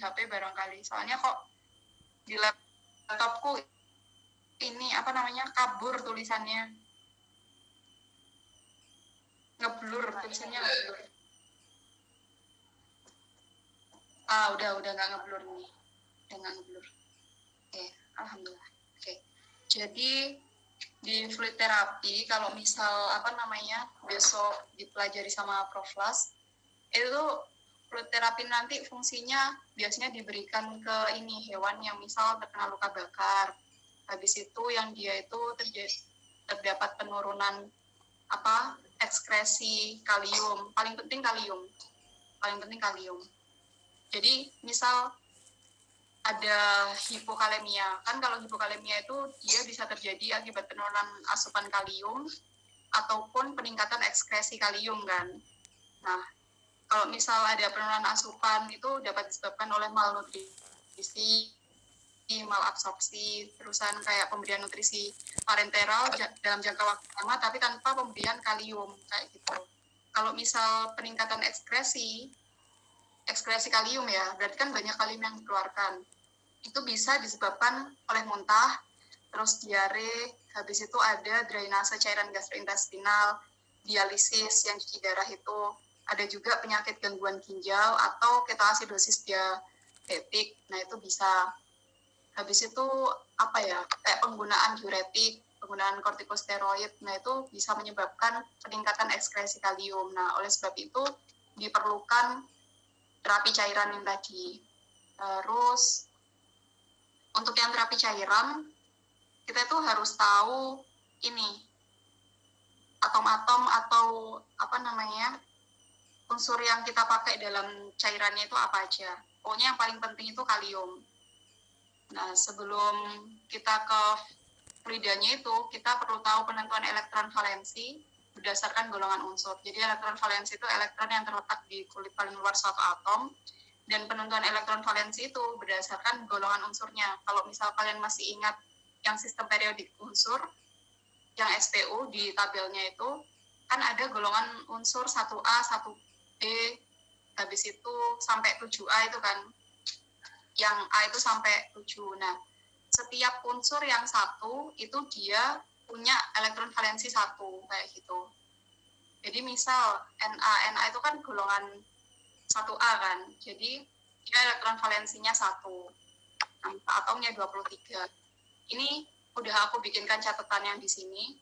HP barangkali. Soalnya kok di laptopku ini kabur tulisannya, ngeblur tulisannya, ngeblur. Udah nggak ngeblur nih, udah nggak ngeblur. Oke, alhamdulillah. Oke, jadi di fluid terapi kalau misal besok dipelajari sama Prof. Las, itu fluid terapi nanti fungsinya biasanya diberikan ke hewan yang misal terkena luka bakar. Habis itu yang dia itu terdapat penurunan ekskresi kalium. Paling penting kalium. Jadi misal ada hipokalemia, kan kalau hipokalemia itu dia bisa terjadi akibat penurunan asupan kalium ataupun peningkatan ekskresi kalium kan. Nah, kalau misal ada penurunan asupan itu dapat disebabkan oleh malnutrisi, malabsorpsi, terusan kayak pemberian nutrisi parenteral dalam jangka waktu lama tapi tanpa pemberian kalium kayak gitu. Kalau misal peningkatan ekskresi kalium ya, berarti kan banyak kalium yang dikeluarkan. Itu bisa disebabkan oleh muntah, terus diare, habis itu ada drainase cairan gastrointestinal, dialisis yang cuci darah itu, ada juga penyakit gangguan ginjal atau ketoasidosis diabetik. Nah, itu bisa. Habis itu kayak penggunaan diuretik, penggunaan kortikosteroid, nah itu bisa menyebabkan peningkatan ekskresi kalium. Nah, oleh sebab itu diperlukan terapi cairan yang tadi. Terus untuk yang terapi cairan, kita itu harus tahu atom-atom atau unsur yang kita pakai dalam cairannya itu apa aja. Pokoknya yang paling penting itu kalium. Nah, sebelum kita ke fluidanya itu, kita perlu tahu penentuan elektron valensi berdasarkan golongan unsur. Jadi elektron valensi itu elektron yang terletak di kulit paling luar suatu atom, dan penentuan elektron valensi itu berdasarkan golongan unsurnya. Kalau misal kalian masih ingat yang sistem periodik unsur, yang SPU di tabelnya itu, kan ada golongan unsur 1A, 1B, habis itu sampai 7A itu kan, yang A itu sampai 7. Nah, setiap unsur yang satu itu dia punya elektron valensi 1, kayak gitu. Jadi misal Na itu kan golongan 1A kan, jadi dia elektron valensinya 1, atomnya 23. Ini udah aku bikinkan catatan yang di sini,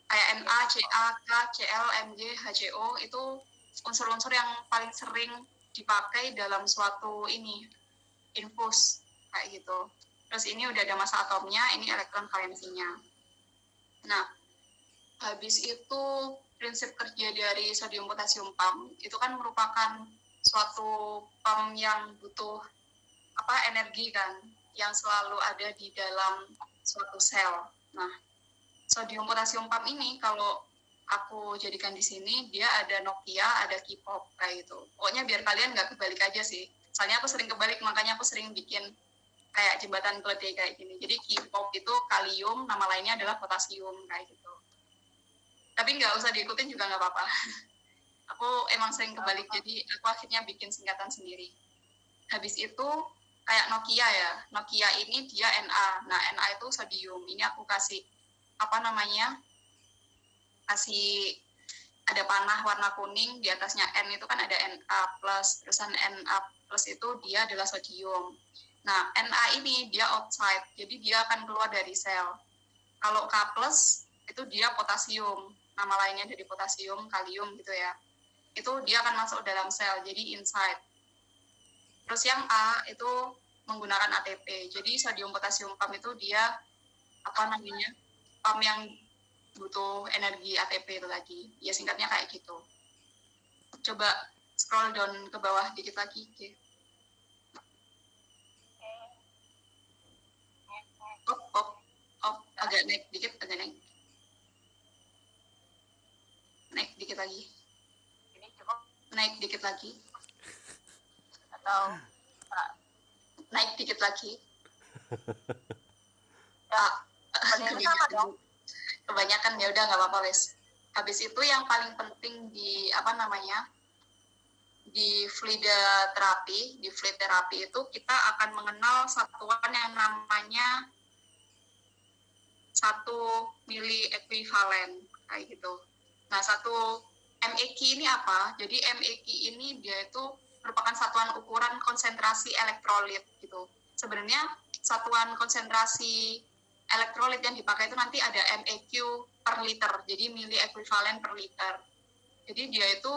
kayak Na, Ca, K, Cl, Mg, HCO itu unsur-unsur yang paling sering dipakai dalam suatu infus kayak gitu. Terus ini udah ada massa atomnya, ini elektron valensinya. Nah, habis itu prinsip kerja dari sodium potasium pump itu kan merupakan suatu pump yang butuh energi kan, yang selalu ada di dalam suatu sel. Nah, sodium potasium pump ini kalau aku jadikan di sini, dia ada Nokia, ada K-pop kayak gitu. Pokoknya biar kalian nggak kebalik aja sih. Soalnya aku sering kebalik, makanya aku sering bikin kayak jembatan keledai kayak gini. Jadi K-pop itu kalium, nama lainnya adalah potasium kayak gitu. Tapi nggak usah diikutin juga nggak apa-apa. Aku emang sering kebalik, jadi aku akhirnya bikin singkatan sendiri. Habis itu kayak Nokia ya, Nokia ini dia Na. Nah, Na itu sodium. Ini aku kasih kasih ada panah warna kuning, di atasnya N itu kan ada Na+, terusan Na+ itu dia adalah sodium. Nah, Na ini dia outside, jadi dia akan keluar dari sel. Kalau K+ itu dia potasium, nama lainnya dari potasium, kalium gitu ya. Itu dia akan masuk dalam sel, jadi inside. Terus yang A itu menggunakan ATP, jadi sodium potasium pump itu dia pump yang butuh energi ATP itu lagi. Ya singkatnya kayak gitu. Coba scroll down ke bawah dikit lagi. Agak naik dikit, naik dikit lagi. Ini cukup naik dikit lagi. Atau naik dikit lagi. Kebanyakan ya udah nggak apa-apa wes. Habis itu yang paling penting di di fluid terapi itu kita akan mengenal satuan yang namanya 1 mili ekuivalen kayak gitu. Nah, 1 MEK ini apa? Jadi MEK ini dia itu merupakan satuan ukuran konsentrasi elektrolit gitu. Sebenarnya satuan konsentrasi elektrolit yang dipakai itu nanti ada MEQ per liter, jadi mili ekuivalen per liter. Jadi dia itu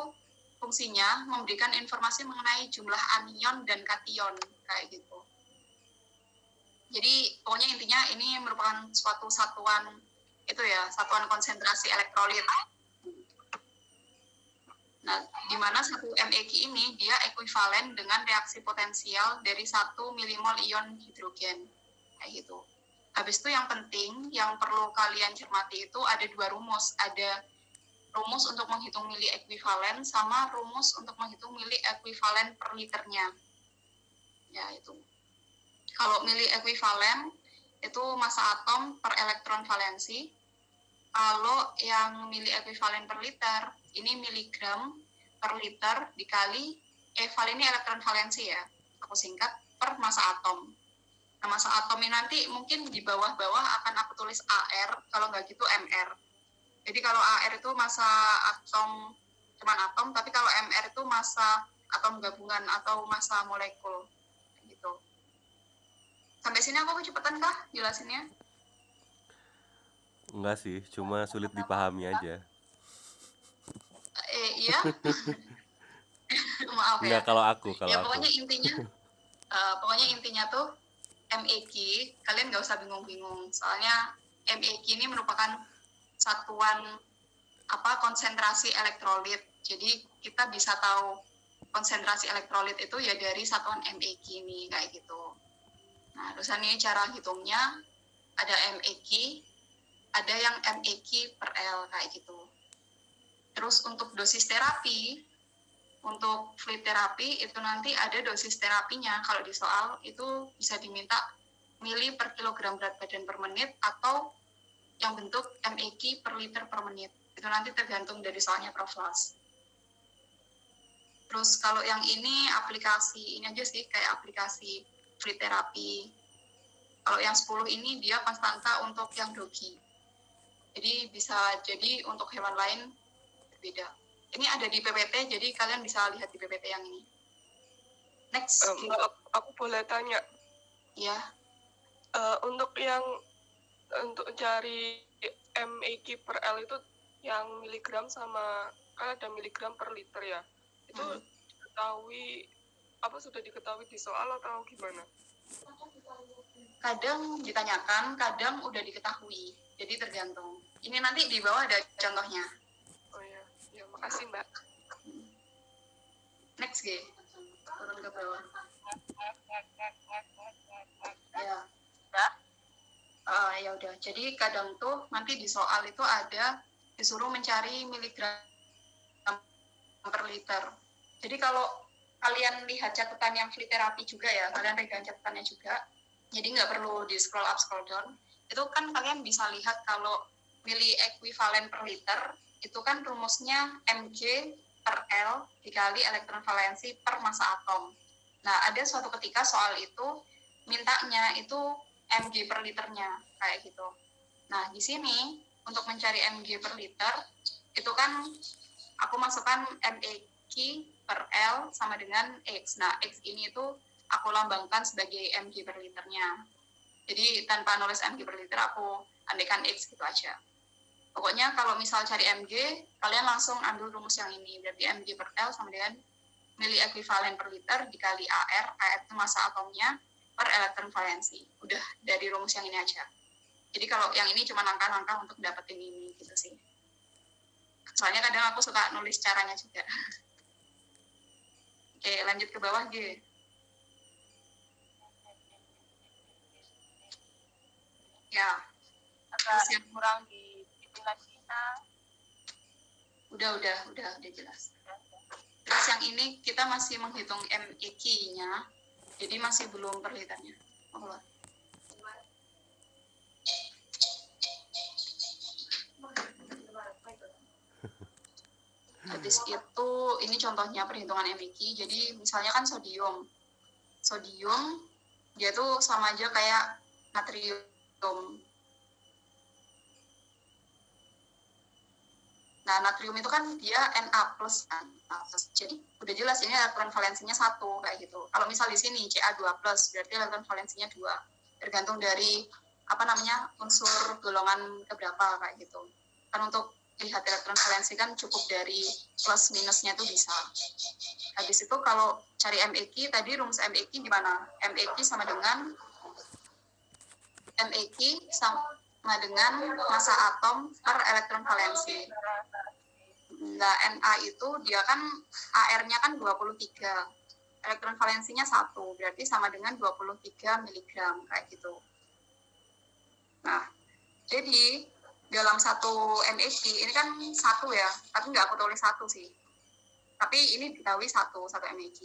fungsinya memberikan informasi mengenai jumlah anion dan kation kayak gitu. Jadi pokoknya intinya ini merupakan suatu satuan itu ya, satuan konsentrasi elektrolit. Nah, di mana 1 MEK ini dia ekuivalen dengan reaksi potensial dari 1 milimol ion hidrogen kayak gitu. Habis itu yang penting yang perlu kalian cermati itu ada 2 rumus, ada rumus untuk menghitung mili ekuivalen sama rumus untuk menghitung mili ekuivalen per liternya. Ya, itu. Kalau mili ekuivalen itu massa atom per elektron valensi. Kalau yang mili ekuivalen per liter, ini miligram per liter dikali val ini elektron valensi ya. Aku singkat per massa atom. Nah, massa atom ini nanti mungkin di bawah-bawah akan aku tulis AR, kalau nggak gitu MR. Jadi kalau AR itu massa atom cuman atom, tapi kalau MR itu massa atom gabungan atau massa molekul gitu. Sampai sini aku kecepatan kah jelasinnya? Enggak sih, cuma sulit dipahami aja. Iya. Maaf ya. Enggak kalau aku. Ya pokoknya intinya tuh MEK, kalian nggak usah bingung-bingung. Soalnya MEK ini merupakan satuan konsentrasi elektrolit. Jadi kita bisa tahu konsentrasi elektrolit itu ya dari satuan MEK ini kayak gitu. Nah, terus ini cara hitungnya ada MEK, ada yang MEK per L kayak gitu. Terus untuk dosis terapi, untuk fluid terapi itu nanti ada dosis terapinya. Kalau di soal itu bisa diminta mili per kilogram berat badan per menit atau yang bentuk MEK per liter per menit. Itu nanti tergantung dari soalnya Prof. Las. Terus kalau yang ini aplikasi, ini aja sih kayak aplikasi fluid terapi. Kalau yang 10 ini dia konstanta untuk yang dogi. Jadi bisa jadi untuk hewan lain berbeda. Ini ada di PPT, jadi kalian bisa lihat di PPT yang ini. Next. Aku boleh tanya? Ya. Untuk cari MEK per L itu yang miligram sama, kan ada miligram per liter ya. Itu sudah diketahui di soal atau gimana? Kadang ditanyakan, kadang udah diketahui. Jadi tergantung. Ini nanti di bawah ada contohnya. Oh ya, makasih Mbak. Next G, turun ke bawah. Ya. Ya udah. Jadi kadang tuh nanti di soal itu ada disuruh mencari miligram per liter. Jadi kalau kalian lihat catatan yang fluid terapi juga ya, kalian pegang catatannya juga. Jadi nggak perlu di scroll up, scroll down. Itu kan kalian bisa lihat kalau mili ekuivalen per liter itu kan rumusnya Mg per L dikali elektron valensi per massa atom. Nah, ada suatu ketika soal itu mintanya itu Mg per liternya kayak gitu. Nah, di sini untuk mencari Mg per liter itu kan aku masukkan MEK per L sama dengan X. Nah, X ini itu aku lambangkan sebagai Mg per liternya. Jadi tanpa nulis Mg per liter aku andaikan X gitu aja. Pokoknya kalau misal cari Mg, kalian langsung ambil rumus yang ini. Berarti Mg per L sama dengan mili ekuivalen per liter dikali AR itu massa atomnya per elektron valensi. Udah dari rumus yang ini aja. Jadi kalau yang ini cuma langkah-langkah untuk dapetin ini gitu sih. Soalnya kadang aku suka nulis caranya juga. Oke, lanjut ke bawah G. Ya. Agak yang kurang dijelasin. Udah jelas. Terus yang ini kita masih menghitung MEK-nya, jadi masih belum per liternya. Oh, Habis itu ini contohnya perhitungan MEQ. Jadi misalnya kan sodium dia tuh sama aja kayak natrium. Nah, natrium itu kan dia Na plus kan. Jadi udah jelas ini elektron valensinya 1 kayak gitu. Kalau misal di sini Ca2 plus berarti elektron valensinya 2. Tergantung dari unsur golongan keberapa kayak gitu. Kan untuk lihat elektron valensi kan cukup dari plus minusnya itu bisa. Habis itu kalau cari MEQ tadi rumus MEQ gimana? MEQ sama dengan massa atom per elektron valensi. Nah, Na itu dia kan AR-nya kan 23. Elektron valensinya 1, berarti sama dengan 23 mg kayak gitu. Nah, jadi dalam satu MEQ ini kan 1 ya, tapi nggak aku tulis 1 sih. Tapi ini diketahui 1 MEQ.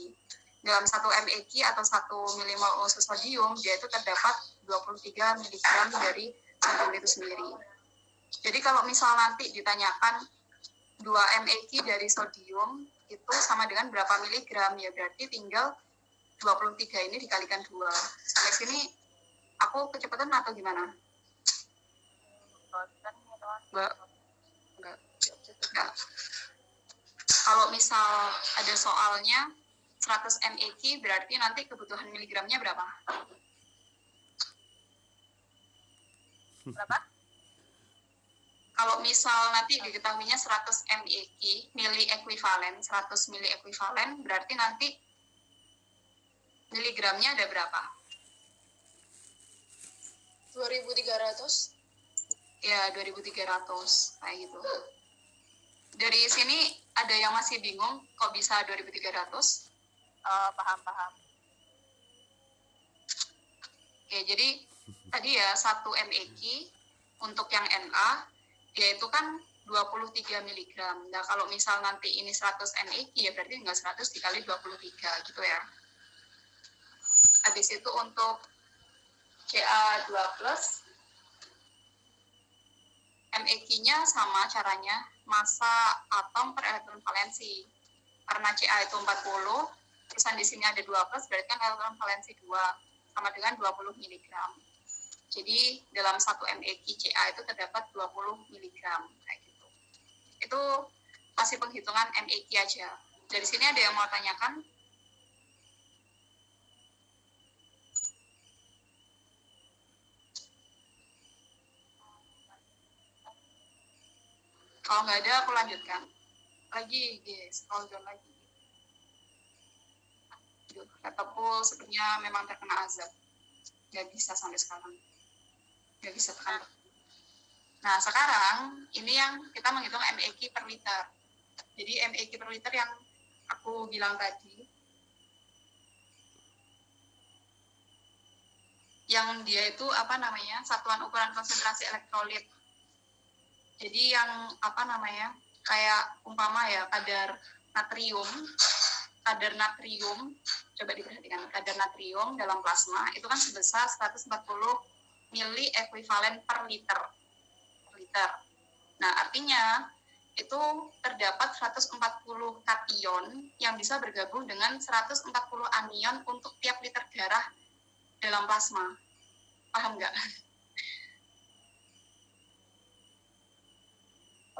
Dalam 1 MEQ atau 1 milimol unsur sodium, dia itu terdapat 23 mg dari sodium itu sendiri. Jadi kalau misal nanti ditanyakan 2 MEQ dari sodium itu sama dengan berapa miligram, ya berarti tinggal 23 ini dikalikan 2. Sampai sini aku kecepatan atau gimana? Enggak. Kalau misal ada soalnya 100 MEQ berarti nanti kebutuhan miligramnya berapa? Berapa? Kalau misal nanti diketahuinya 100 MEQ, mili ekuivalen, 100 mili ekuivalen, berarti nanti miligramnya ada berapa? 2.300. Ya, 2.300, kayak gitu. Dari sini ada yang masih bingung kok bisa 2.300? Paham. Oke, jadi tadi ya 1 MEQ untuk yang Na, dia itu kan 23 mg. Nah, kalau misal nanti ini 100 MEQ, ya berarti tinggal 100 dikali 23, gitu ya. Habis itu untuk Ca2+, MEQ-nya sama caranya, massa atom per elektron valensi. Karena Ca itu 40, terusan di sini ada 2+, berarti kan elektron valensi 2, sama dengan 20 mg. Jadi dalam 1 MEQ Ca itu terdapat 20 mg kayak gitu. Itu masih penghitungan MEQ aja. Dari sini ada yang mau tanyakan? Kalau nggak ada aku lanjutkan. Lagi, guys, scroll down lagi. Laptopku sepertinya memang terkena azab. Nggak bisa sampai sekarang. Nggak bisa tekan. Nah, sekarang ini yang kita menghitung MEQ per liter. Jadi MEQ per liter yang aku bilang tadi, yang dia itu satuan ukuran konsentrasi elektrolit. Jadi yang kayak umpama ya kadar natrium, coba diperhatikan, kadar natrium dalam plasma itu kan sebesar 140 mili ekuivalen per liter. Nah, artinya itu terdapat 140 kation yang bisa bergabung dengan 140 anion untuk tiap liter darah dalam plasma. Paham nggak?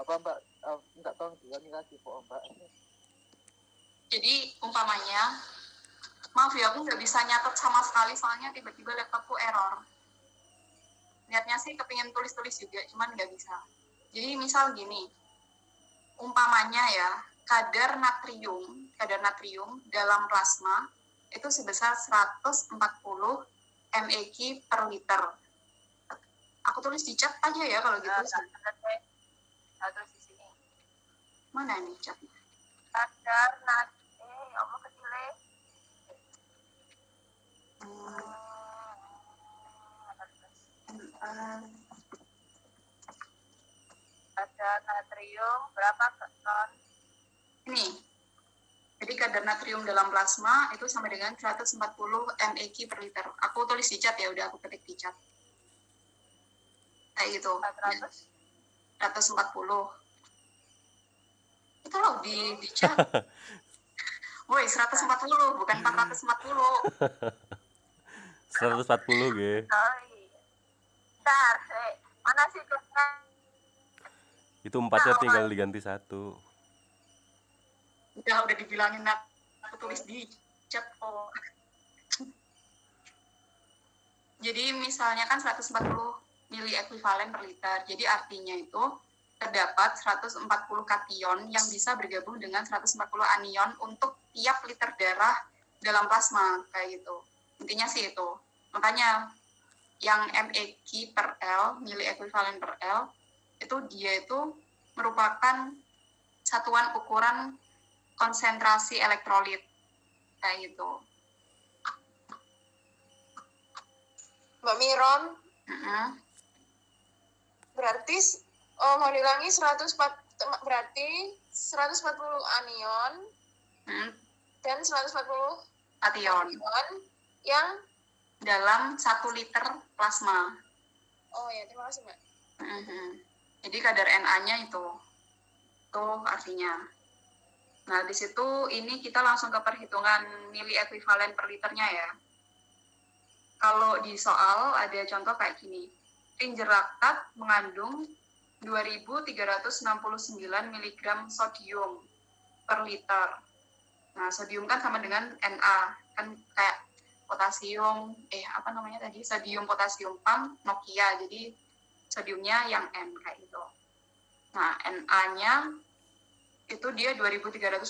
Apa Mbak? Enggak tahu diulangi lagi kok Mbak. Jadi umpamanya, maaf ya aku nggak bisa nyatet sama sekali soalnya tiba-tiba laptopku error. Niatnya sih kepingin tulis-tulis juga, cuman nggak bisa. Jadi misal gini, umpamanya ya, kadar natrium dalam plasma itu sebesar 140 MEQ per liter. Aku tulis di chat aja ya kalau gitu. Terus di sini. Mana nih chatnya? Kadar Allah kecilnya. Kadar natrium berapa ton? Ini. Jadi kadar natrium dalam plasma itu sama dengan 140 MEQ per liter. Aku tulis di chat ya, udah aku ketik di chat. Kayak gitu. 400. 140. Itu loh di chat. Woi, 140 bukan 440. 140 ge. Sorry. Bentar, mana sih chatnya? Itu 4-nya tinggal diganti 1. Udah dibilangin aku tulis di chat kok. Jadi misalnya kan 140 mili ekuivalen per liter. Jadi artinya itu terdapat 140 kation yang bisa bergabung dengan 140 anion untuk tiap liter darah dalam plasma kayak gitu. Intinya sih itu. Makanya yang MEq per L, mili ekuivalen per L, itu dia itu merupakan satuan ukuran konsentrasi elektrolit kayak gitu. Mbak Miron, Mm-hmm. berarti mau diulangi berarti 140 anion dan 140 Ation anion yang dalam 1 liter plasma. oh ya, terima kasih Mbak. Jadi kadar Na-nya itu artinya. Nah, di situ ini kita langsung ke perhitungan mili ekuivalen per liternya ya. Kalau di soal ada contoh kayak gini. Tinjer laktat mengandung 2.369 mg sodium per liter. Nah, sodium kan sama dengan Na, kan kayak potasium, sodium potasium pump Nokia, jadi sodiumnya yang N kayak gitu. Nah, Na-nya itu dia 2.369.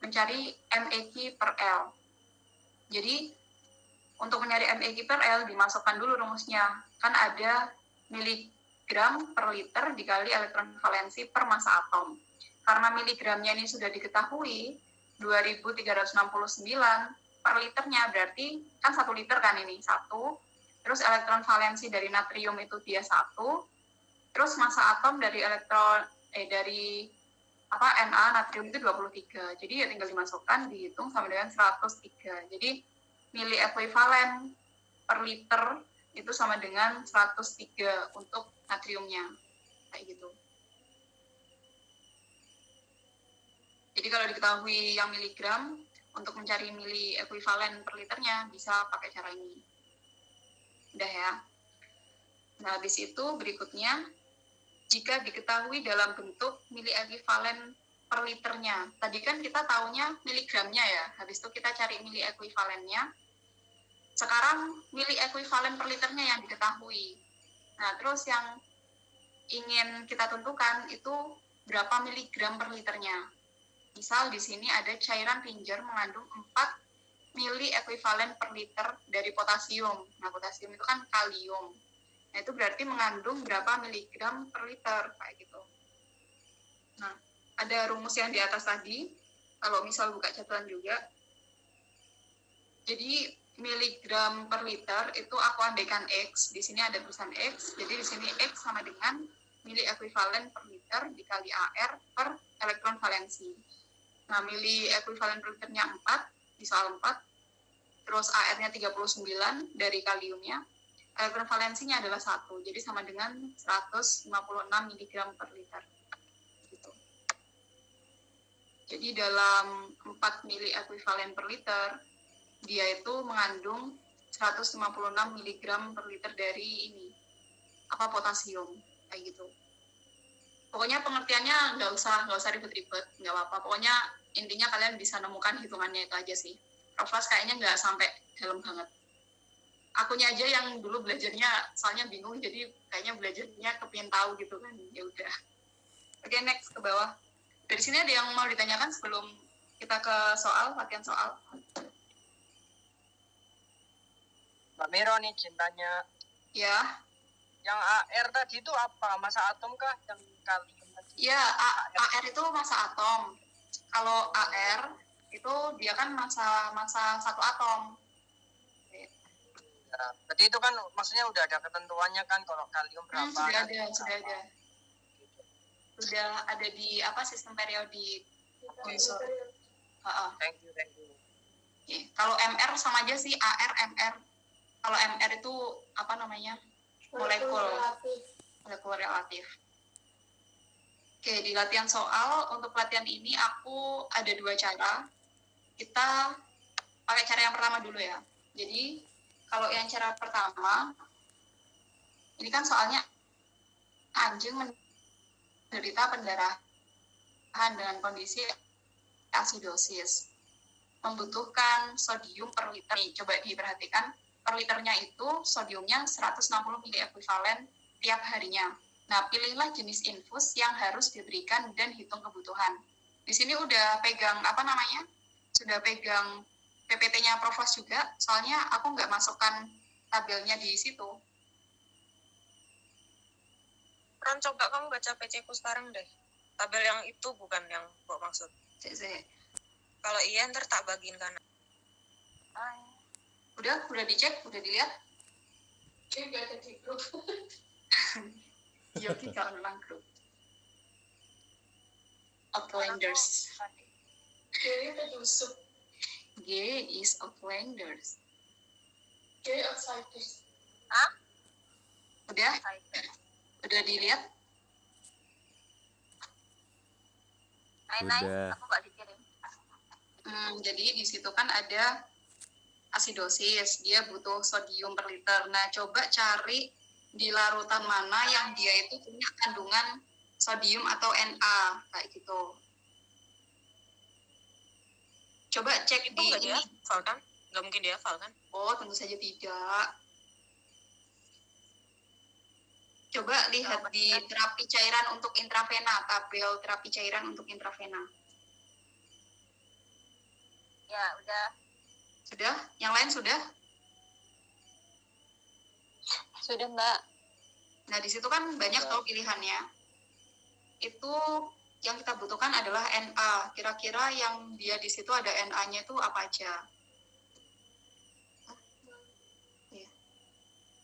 Mencari MEq per L. Jadi, untuk mencari MEq per L, dimasukkan dulu rumusnya. Kan ada miligram per liter dikali elektron valensi per massa atom. Karena miligramnya ini sudah diketahui, 2.369 per liternya, berarti kan 1 liter kan ini, 1. Terus elektron valensi dari natrium itu dia 1. Terus massa atom dari Na natrium itu 23. Jadi ya tinggal dimasukkan, dihitung sama dengan 103. Jadi mili ekuivalen per liter itu sama dengan 103 untuk natriumnya. Kayak gitu. Jadi kalau diketahui yang miligram, untuk mencari mili ekuivalen per liternya bisa pakai cara ini. Udah ya. Nah, habis itu berikutnya, jika diketahui dalam bentuk mili ekuivalen per liternya. Tadi kan kita taunya miligramnya ya, habis itu kita cari mili ekuivalennya. Sekarang mili ekuivalen per liternya yang diketahui. Nah, terus yang ingin kita tentukan itu berapa miligram per liternya. Misal di sini ada cairan tinjer mengandung 4 mili ekuivalen per liter dari potasium. Nah, potasium itu kan kalium. Nah, itu berarti mengandung berapa miligram per liter, kayak gitu. Nah, ada rumus yang di atas tadi, kalau misal buka catatan juga. Jadi, miligram per liter itu aku andaikan X, di sini ada tulisan X, jadi di sini X sama dengan mili ekuivalen per liter dikali AR per elektron valensi. Nah, mili ekuivalen per liternya 4, di soal 4, terus AR-nya 39 dari kaliumnya, elektron valensinya adalah 1, jadi sama dengan 156 mg per liter. Gitu. Jadi dalam 4 mili ekuivalen per liter, dia itu mengandung 156 mg per liter dari potasium, kayak gitu. Pokoknya pengertiannya nggak usah ribet-ribet, nggak apa-apa. Pokoknya intinya kalian bisa nemukan hitungannya itu aja sih. Proflas kayaknya nggak sampai dalam banget. Akunya aja yang dulu belajarnya soalnya bingung, jadi kayaknya belajarnya kepingin tahu gitu kan. Ya udah. Oke, next ke bawah. Dari sini ada yang mau ditanyakan sebelum kita ke soal, latihan soal? Mbak Miro nih cintanya. Ya. Yang AR tadi itu apa? Massa atom kah? Yang kalium tadi? Ya, AR itu massa atom. Kalau AR itu dia kan massa satu atom. Ya, berarti itu kan maksudnya udah ada ketentuannya kan kalau kalium berapa? Sudah ada. Sudah ada di sistem periodik unsur. Thank you. Okay. Kalau MR sama aja sih, AR, MR. Kalau MR itu molekul relatif. Oke, di latihan soal, untuk latihan ini aku ada 2 cara. Kita pakai cara yang pertama dulu ya. Jadi, kalau yang cara pertama, ini kan soalnya anjing menderita pendarahan dengan kondisi asidosis. Membutuhkan sodium per liter. Nih, coba diperhatikan, per liternya itu sodiumnya 160 mili ekuivalen tiap harinya. Nah, pilihlah jenis infus yang harus diberikan dan hitung kebutuhan. Di sini udah pegang, sudah pegang PPT-nya Provos juga, soalnya aku nggak masukkan tabelnya di situ. Ron, coba kamu baca PC ku sekarang deh. Tabel yang itu bukan yang gua maksud. Kalau iya, ntar tak bagiin kanan. Udah dicek, udah dilihat? Oke, gak ada di grup. Yogi kalau ulang grup. Outlanders. G ada Yusuf. G is Outlanders. G outsiders. Udah dilihat? Udah. Aku nggak dikirim. Jadi di situ kan ada asidosis, dia butuh sodium per liter. Nah, coba cari di larutan mana yang dia itu punya kandungan sodium atau Na, kayak gitu. Coba cek Itu di nggak ini. dihafal kan? Nggak mungkin dihafal kan? Oh, tentu saja tidak. Coba lihat di terapi cairan untuk intravena, tabel terapi cairan untuk intravena. Ya, udah. Sudah? Yang lain sudah? Sudah, Mbak. Nah, di situ kan banyak tuh pilihannya. Itu yang kita butuhkan adalah Na. Kira-kira yang dia di situ ada Na-nya itu apa aja? Ya.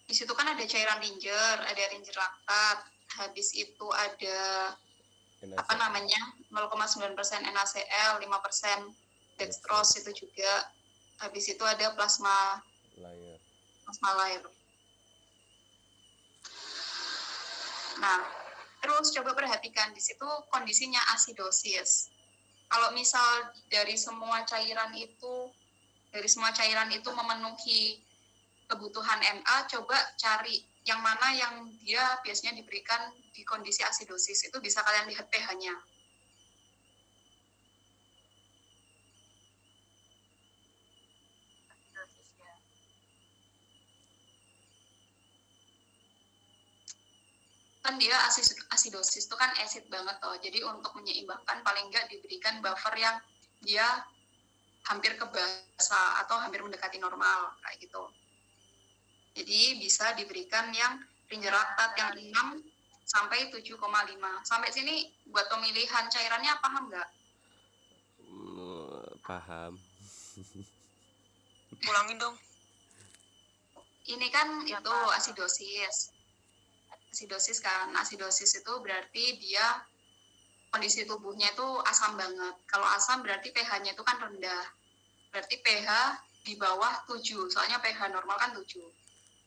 Di situ kan ada cairan ringer, ada ringer laktat. Habis itu ada 0,9% NaCl, 5% dextrose itu juga. Habis itu ada plasma layer. Nah, terus coba perhatikan di situ kondisinya asidosis. Kalau misal dari semua cairan itu memenuhi kebutuhan Na, coba cari yang mana yang dia biasanya diberikan di kondisi asidosis. Itu bisa kalian lihat pH-nya. Kan dia asidosis itu kan acid banget toh. Jadi untuk menyeimbangkan paling enggak diberikan buffer yang dia hampir ke basa atau hampir mendekati normal kayak gitu. Jadi bisa diberikan yang ringer laktat yang 6 sampai 7,5. Sampai sini buat pemilihan cairannya paham nggak? Paham. Ulangin dong. Ini kan itu asidosis. Asidosis itu berarti dia kondisi tubuhnya itu asam banget. Kalau asam berarti pH-nya itu kan rendah. Berarti pH di bawah 7. Soalnya pH normal kan 7.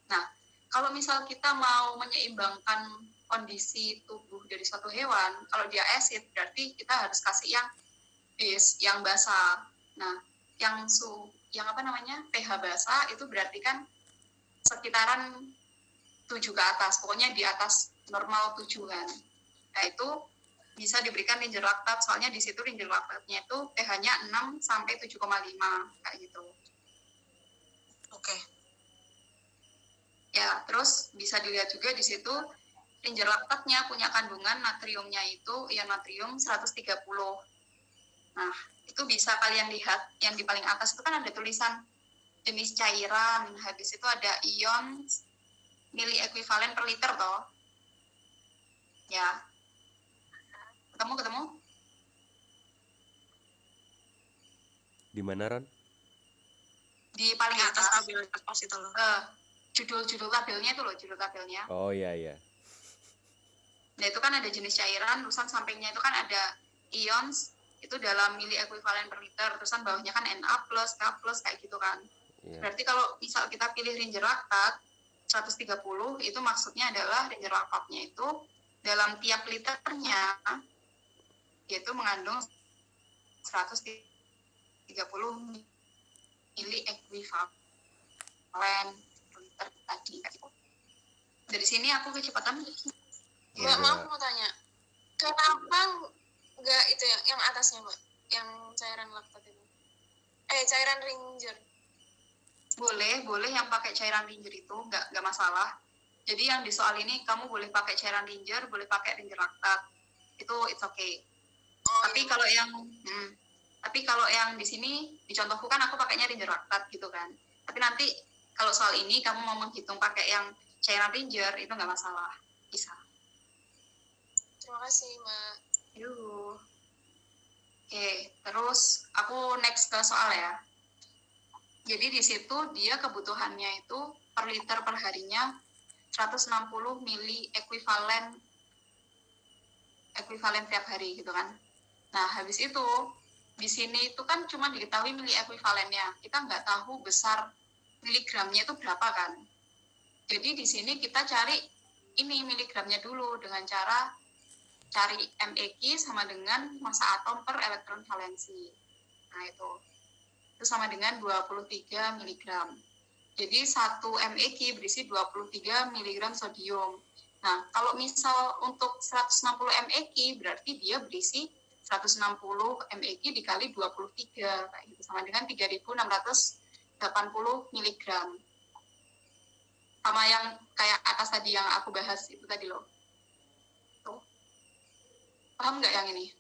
Nah, kalau misal kita mau menyeimbangkan kondisi tubuh dari suatu hewan, kalau dia acid berarti kita harus kasih yang base, yang basah. Nah, yang pH basah itu berarti kan sekitaran 7 ke atas, pokoknya di atas normal 7-an. Nah, itu bisa diberikan ringer laktat, soalnya di situ ringer laktatnya itu pH-nya 6 sampai 7,5 kayak gitu. Oke. Ya, terus bisa dilihat juga di situ ringer laktatnya punya kandungan natriumnya itu ion natrium 130. Nah, itu bisa kalian lihat yang di paling atas itu kan ada tulisan jenis cairan, habis itu ada ion mili ekuivalen per liter toh. Ya. Ketemu? Di mana, Ron? Di paling Di atas atas. tabel atas itu loh. Judul tabelnya itu loh, judul tabelnya. Oh iya. Nah, itu kan ada jenis cairan, terusan sampingnya itu kan ada ions itu dalam mili ekuivalen per liter, terusan bawahnya kan Na+, K+, kayak gitu kan. Iya. Berarti kalau misal kita pilih ringer laktat 130, itu maksudnya adalah ringer laktatnya itu dalam tiap liternya yaitu mengandung 130 mili ekuivalen liter tadi. Dari sini aku kecepatan. Mbak, maaf mau tanya, kenapa nggak itu yang atasnya, Mbak, yang cairan laktat itu? Cairan ringer. Boleh yang pakai cairan ringer itu nggak masalah. Jadi yang di soal ini kamu boleh pakai cairan ringer, boleh pakai ringer laktat, itu it's okay. Tapi kalau yang di sini dicontohku kan aku pakainya ringer laktat gitu kan. Tapi nanti kalau soal ini kamu mau menghitung pakai yang cairan ringer itu nggak masalah, bisa. Terima kasih, Mbak. Yuk. Oke, terus aku next ke soal ya. Jadi di situ dia kebutuhannya itu per liter per harinya 160 mili ekuivalen tiap hari gitu kan. Nah, habis itu di sini itu kan cuma diketahui mili ekuivalennya. Kita nggak tahu besar miligramnya itu berapa kan. Jadi di sini kita cari ini miligramnya dulu dengan cara cari MEQ sama dengan massa atom per elektron valensi. Nah, itu sama dengan 23 mg. Jadi 1 MEQ berisi 23 mg sodium. Nah, kalau misal untuk 160 MEQ berarti dia berisi 160 MEQ dikali 23, kayak gitu, sama dengan 3.680 mg. Sama yang kayak atas tadi yang aku bahas itu tadi loh. Tuh. Paham nggak yang ini?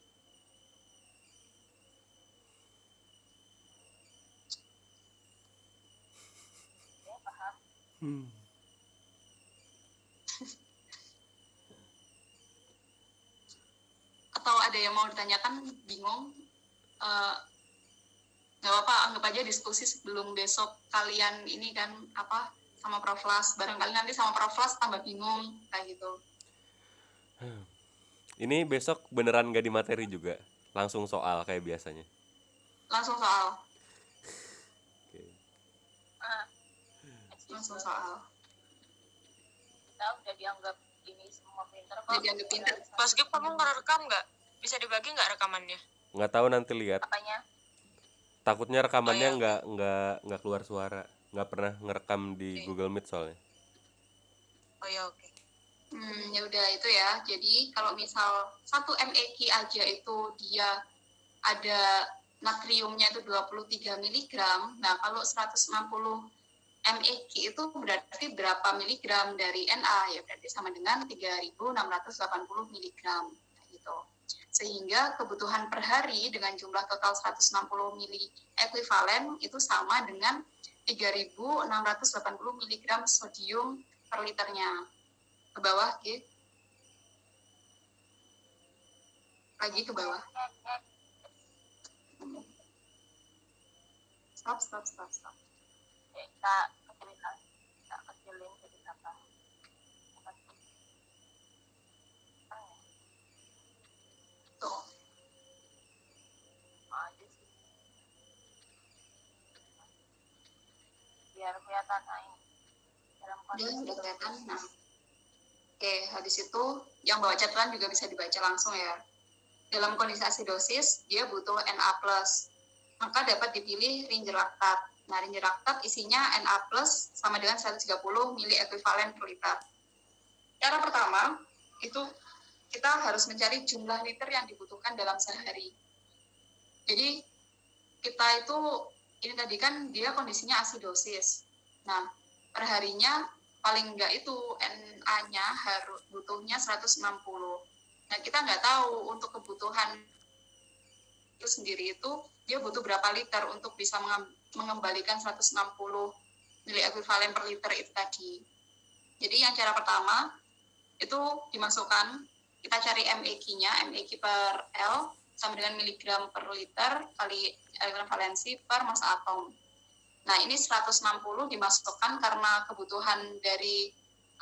Atau ada yang mau ditanyakan, bingung? Nggak apa-apa, anggap aja diskusi sebelum besok kalian ini kan apa sama Prof Las. Barangkali nanti sama Prof Las tambah bingung kayak gitu. Ini besok beneran gak di materi juga? Langsung soal kayak biasanya? Langsung soal. Oke. Langsung soal. Kita udah dianggap ini semua pinter kok. Jadi anggap pinter. Mas Gip, kamu ngerekam nggak? Bisa dibagi nggak rekamannya? Nggak tahu, nanti lihat. Apanya? Takutnya rekamannya Oh, iya. nggak keluar suara. Nggak pernah ngerekam di Oke. Google Meet soalnya. Oh ya, oke. Ya udah itu ya. Jadi kalau misal 1 MEQ aja itu dia ada natriumnya itu 23 mg. Nah, kalau 160 MEQ itu berarti berapa miligram dari Na? Ya berarti sama dengan 3.680 mg gitu. Sehingga kebutuhan per hari dengan jumlah total 160 mili ekuivalen itu sama dengan 3.680 mg sodium per liternya. Ke bawah, gitu. Lagi ke bawah. Stop. Tak kecilin jadi apa? Tuh. Aja sih. Biar kelihatan aing. Dalam Dia kondisi udah kelihatan. Nah. Oke, habis itu yang bawa catatan juga bisa dibaca langsung ya. Dalam kondisi asidosis, dia butuh Na+. Maka dapat dipilih ringer laktat. Nah, ringer laktat isinya Na+ sama dengan 130 mili ekuivalen per liter. Cara pertama, itu kita harus mencari jumlah liter yang dibutuhkan dalam sehari. Jadi, kita itu, ini tadi kan dia kondisinya asidosis. Nah, perharinya paling enggak itu Na-nya harus butuhnya 160. Nah, kita nggak tahu untuk kebutuhan itu sendiri itu dia butuh berapa liter untuk bisa mengembalikan 160 mili ekuivalen per liter itu tadi. Jadi yang cara pertama itu dimasukkan, kita cari MEQ-nya, MEQ per L sama dengan miligram per liter kali elektron valensi per massa atom. Nah, ini 160 dimasukkan karena kebutuhan dari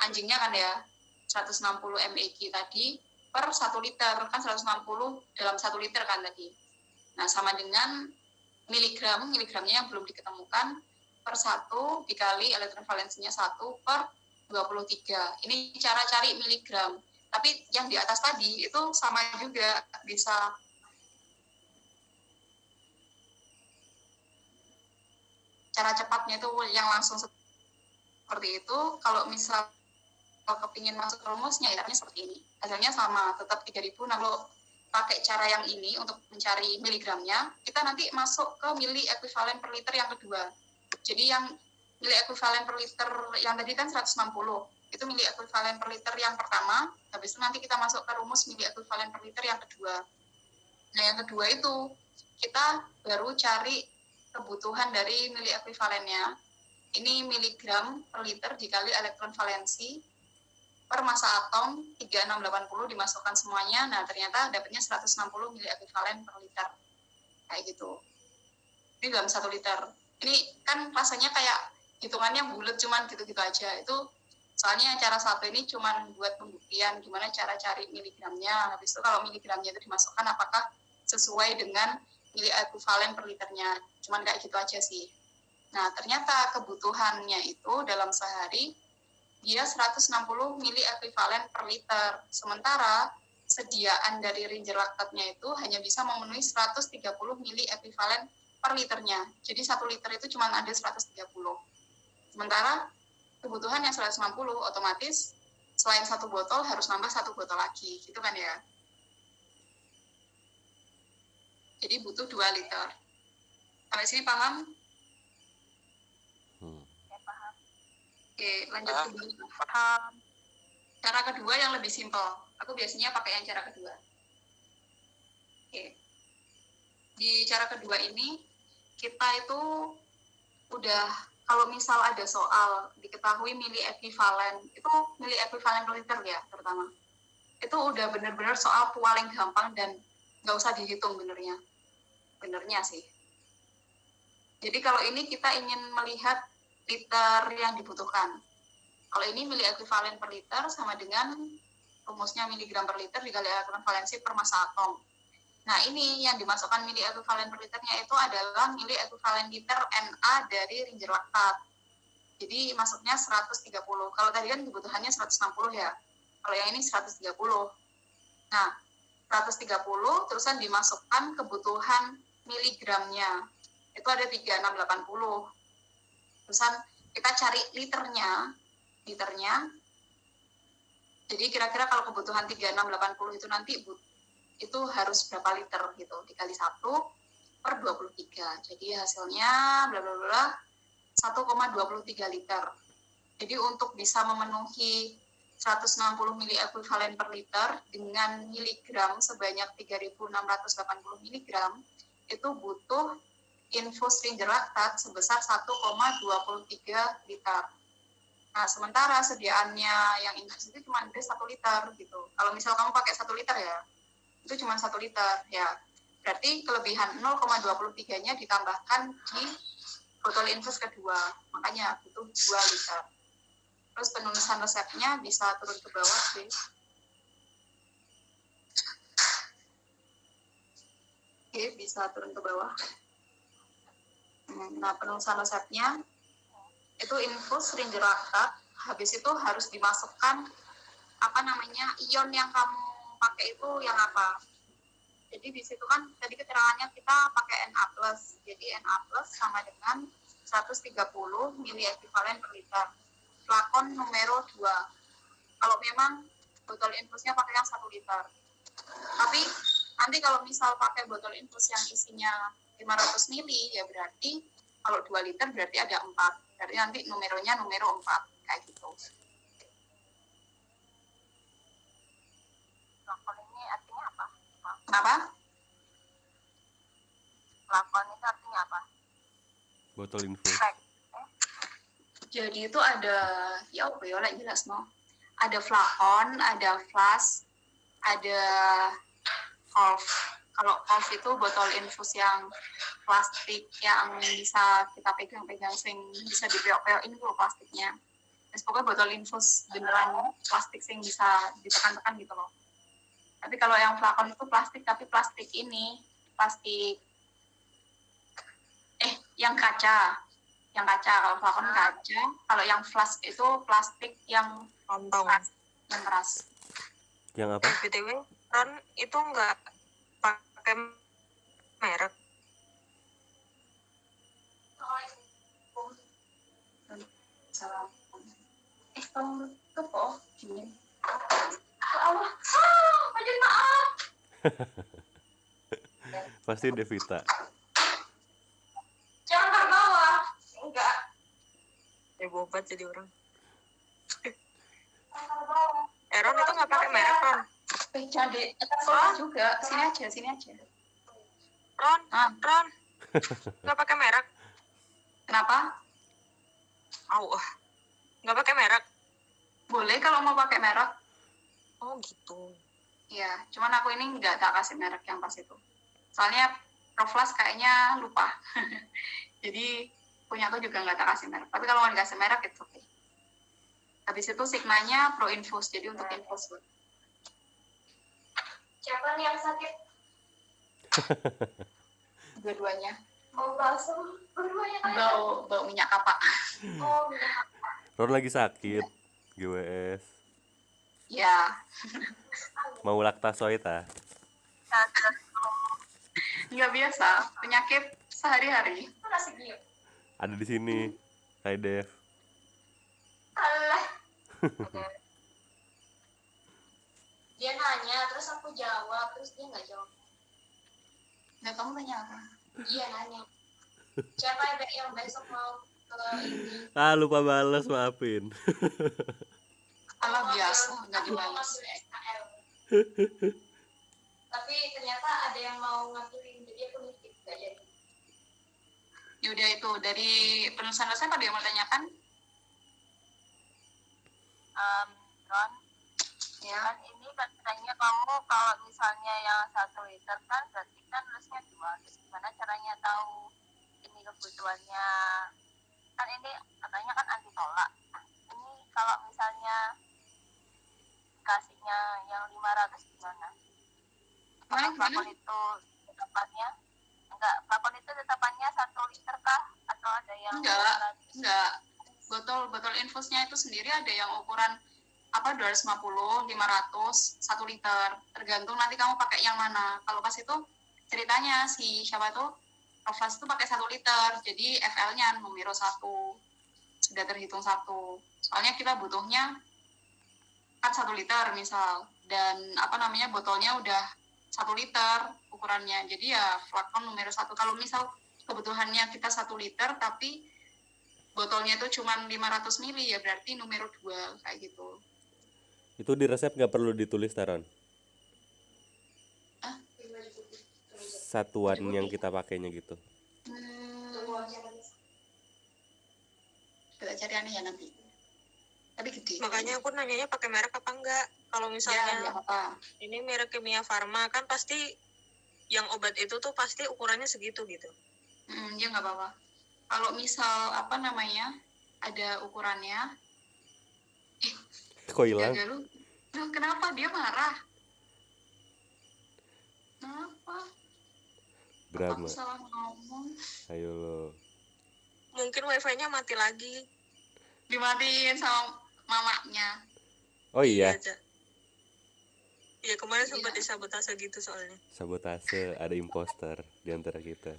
anjingnya kan ya, 160 MEQ tadi per 1 liter, kan 160 dalam 1 liter kan tadi. Nah, sama dengan miligramnya yang belum diketemukan per 1 dikali elektron valensinya 1 per 23. Ini cara cari miligram. Tapi yang di atas tadi itu sama juga, bisa cara cepatnya itu yang langsung seperti itu. Kalau misal kepingin masuk rumusnya ya seperti ini, hasilnya sama, tetap 3000. Nah kalau pakai cara yang ini untuk mencari miligramnya, kita nanti masuk ke mili ekuivalen per liter yang kedua. Jadi yang mili ekuivalen per liter yang tadi kan 160, itu mili ekuivalen per liter yang pertama, habis itu nanti kita masuk ke rumus mili ekuivalen per liter yang kedua. Nah yang kedua itu kita baru cari kebutuhan dari mili ekuivalennya. Ini miligram per liter dikali elektron valensi per massa atom 3680 dimasukkan semuanya. Nah ternyata dapatnya 160 mili ekuivalen per liter, kayak gitu. Ini dalam 1 liter. Ini kan rasanya kayak hitungannya bulat, cuman gitu-gitu aja. Itu soalnya yang cara satu ini cuman buat pembuktian gimana cara cari miligramnya. Habis itu kalau miligramnya itu dimasukkan apakah sesuai dengan mili ekuivalen per liternya. Cuman kayak gitu aja sih. Nah ternyata kebutuhannya itu dalam sehari dia 160 mili ekuivalen per liter. Sementara sediaan dari Ranger laktatnya itu hanya bisa memenuhi 130 mili ekuivalen per liternya. Jadi 1 liter itu cuma ada 130. Sementara kebutuhan yang 160, otomatis selain 1 botol harus nambah 1 botol lagi. Gitu kan ya. Jadi butuh 2 liter. Sampai sini paham? Oke, lanjut ke cara kedua yang lebih simpel. Aku biasanya pakai yang cara kedua. Oke. Di cara kedua ini, kita itu udah, kalau misal ada soal diketahui mili ekuivalen, itu mili ekuivalen per liter ya, terutama. Itu udah benar-benar soal paling gampang dan nggak usah dihitung benernya sih. Jadi kalau ini kita ingin melihat liter yang dibutuhkan. Kalau ini mili ekuivalen per liter sama dengan rumusnya miligram per liter dikali elektron valensi per massa atom. Nah ini yang dimasukkan mili ekuivalen per liternya itu adalah mili ekuivalen liter Na dari Ranger laktat. Jadi masuknya 130. Kalau tadi kan kebutuhannya 160 ya. Kalau yang ini 130. Nah 130 terusan dimasukkan kebutuhan miligramnya. Itu ada 3680. Terusan kita cari liternya. Jadi kira-kira kalau kebutuhan 3680 itu nanti itu harus berapa liter gitu, dikali 1 per 23. Jadi hasilnya bla bla bla 1,23 liter. Jadi untuk bisa memenuhi 160 mili ekuivalen per liter dengan miligram sebanyak 3680 miligram, itu butuh infus Ranger laktat sebesar 1,23 liter. Nah, sementara sediaannya yang infus itu cuma ada 1 liter gitu. Kalau misal kamu pakai 1 liter ya, itu cuma 1 liter ya. Berarti kelebihan 0,23-nya ditambahkan di botol infus kedua. Makanya butuh 2 liter. Terus penulisan resepnya bisa turun ke bawah sih. Oke, bisa turun ke bawah. Nah, penulisan resepnya itu infus Ranger laktat, habis itu harus dimasukkan ion yang kamu pakai itu yang apa. Jadi di situ kan tadi keterangannya kita pakai Na+. Jadi Na+ sama dengan 130 mili ekuivalen per liter. Flakon numero 2. Kalau memang botol infusnya pakai yang 1 liter. Tapi nanti kalau misal pakai botol infus yang isinya 500 mili, ya berarti kalau 2 liter berarti ada 4. Berarti nanti numeronya numero 4. Kayak gitu. Lakon ini artinya apa? Kenapa? Lakon itu artinya apa? Botol infus. Jadi itu ada, ya apa ya, jelas no. Ada flakon, ada flask, ada valve. Kalau valve itu botol infus yang plastik yang bisa kita pegang-pegang, sing bisa dipeok-peokin itu plastiknya. Terus pokoknya botol infus beneran plastik sing bisa ditekan-tekan gitu loh. Tapi kalau yang flakon itu plastik, tapi plastik ini, yang kaca. Yang kaca, kalau flakon kaca. Kalau yang flask itu plastik yang Kantong. yang keras. Yang apa? BTW, Ron itu nggak pakai merek. Salam. Kamu tuh kok gini. Allah, aja maaf. Pasti Devita. Jangan terbawa. Enggak. Bobat jadi orang. Jangan terbawa. Ron itu nggak pakai merek, Ron. Jangan di sekolah juga. Sini aja. Ron, Ah. Ron, nggak pakai merek. Kenapa? Nggak pakai merek. Boleh kalau mau pakai merek. Oh gitu. Iya, cuman aku ini nggak tak kasih merek yang pas itu. Soalnya Proflas kayaknya lupa. Jadi punya aku juga nggak tak kasih merek. Tapi kalau mau dikasih merek itu oke. Habis itu Sigmanya Pro Infus, jadi untuk infus. Siapa nih yang sakit? Dua-duanya. Mau bakso? Dua-duanya kan? Bau minyak kapak. Oh, minyak kapak. Ron lagi sakit. GWS. Ya, Mau laktasoid ah. nggak biasa. Penyakit sehari-hari. Ada di sini. Hai Dev. Alah. Dia nanya, terus aku jawab, terus dia nggak jawab. Nggak, kamu tanya apa? Iya nanya. Siapa yang besok mau ke ini? Lupa balas, maafin. Alah biasa, nggak Aku mau dibalas. ngambil SKL. Tapi ternyata ada yang mau ngambilin, jadi aku nitip nggak jadi. Yaudah itu, dari penulisan dosen pada yang mau tanyakan? Ron, Ya. kan ini katanya kamu kalau misalnya yang 1 liter kan berarti kan nulisnya 2. Terus gimana caranya tahu ini kebutuhannya? Kan ini katanya kan anti tolak. Ini kalau misalnya kasihnya yang 500 gimana? Gimana? Plafon itu tetapannya? Enggak, plafon itu tetapannya 1 liter kah? Atau ada yang Enggak. Botol infusnya itu sendiri ada yang ukuran 250, 500, 1 liter. Tergantung nanti kamu pakai yang mana. Kalau pas itu ceritanya si siapa tuh Proflas itu pakai 1 liter. Jadi FL-nya numero 1. Sudah terhitung 1. Soalnya kita butuhnya kan 1 liter misal. Dan botolnya udah 1 liter ukurannya. Jadi ya flakon numero 1. Kalau misal kebutuhannya kita 1 liter tapi botolnya itu cuma 500 mili ya berarti numero 2 kayak gitu. Itu di resep nggak perlu ditulis, Taron. Hah? Satuan yang kita pakainya gitu. Kita cari aneh ya nanti. Tapi gede. Makanya aku nanyanya pakai merek apa enggak. Kalau Ya, misalnya nggak apa-apa. ini merek Kimia Farma kan pasti yang obat itu tuh pasti ukurannya segitu gitu. Ya nggak apa-apa. Kalau misal ada ukurannya. Kok hilang? Jaga lu. Loh, kenapa dia marah? Kenapa? Drama. Aku salah ngomong. Ayo lo. Mungkin wifi-nya mati lagi. Dimatiin sama mamanya. Oh iya, Aja. Iya kemarin Iya. sempat disabotase gitu soalnya. sabotase, ada imposter di antara kita.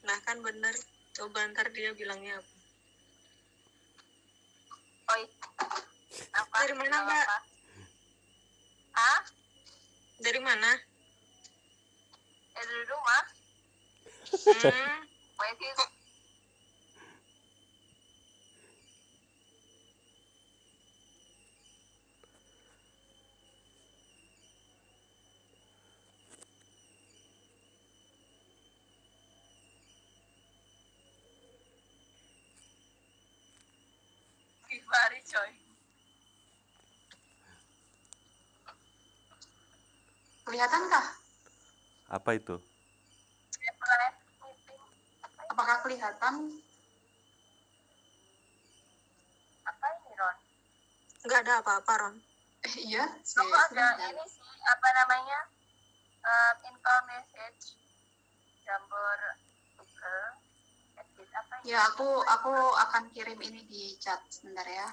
Nah kan bener. Coba ntar dia bilangnya apa. Oi. Apa? Dari mana, Kalau Mbak? apa? Hah? Dari mana? Dari rumah? Wifi Gimana coy? Kelihatankah? Apa itu? Apakah kelihatan? Apa ini Ron? Nggak ada apa-apa, Ron. Iya. Aku ada ini sih, apa namanya? Info message Jambor Google edit apa ini? Ya, aku akan kirim ini di chat sebentar ya.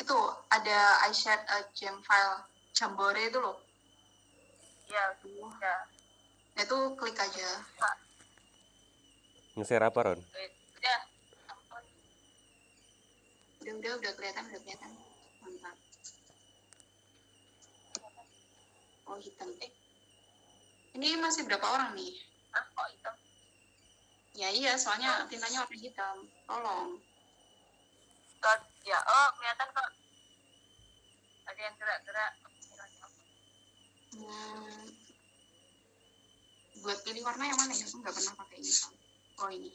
Itu ada iShare gem file Jambore itu loh. Ya Ya. Nah itu klik aja. Nge-share apa, Ron? Udah. Udah kelihatan, mantap. Oh hitam. Ini masih berapa orang nih? Ah, kok itu? Ya iya, soalnya tintanya warna hitam. Tolong. Ya, oh kelihatan kok. Ada yang gerak-gerak. Buat pilih warna yang mana ya? Aku nggak pernah pakai ini. Oh ini,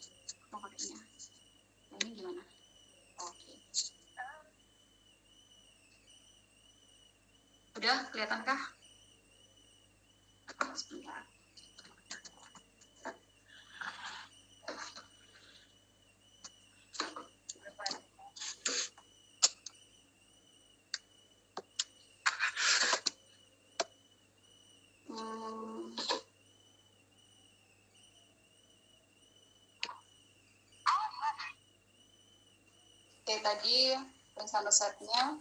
mau pakainya. Nah, ini gimana? Oke. Udah kelihatankah? Sebentar. Oke, tadi rencana setnya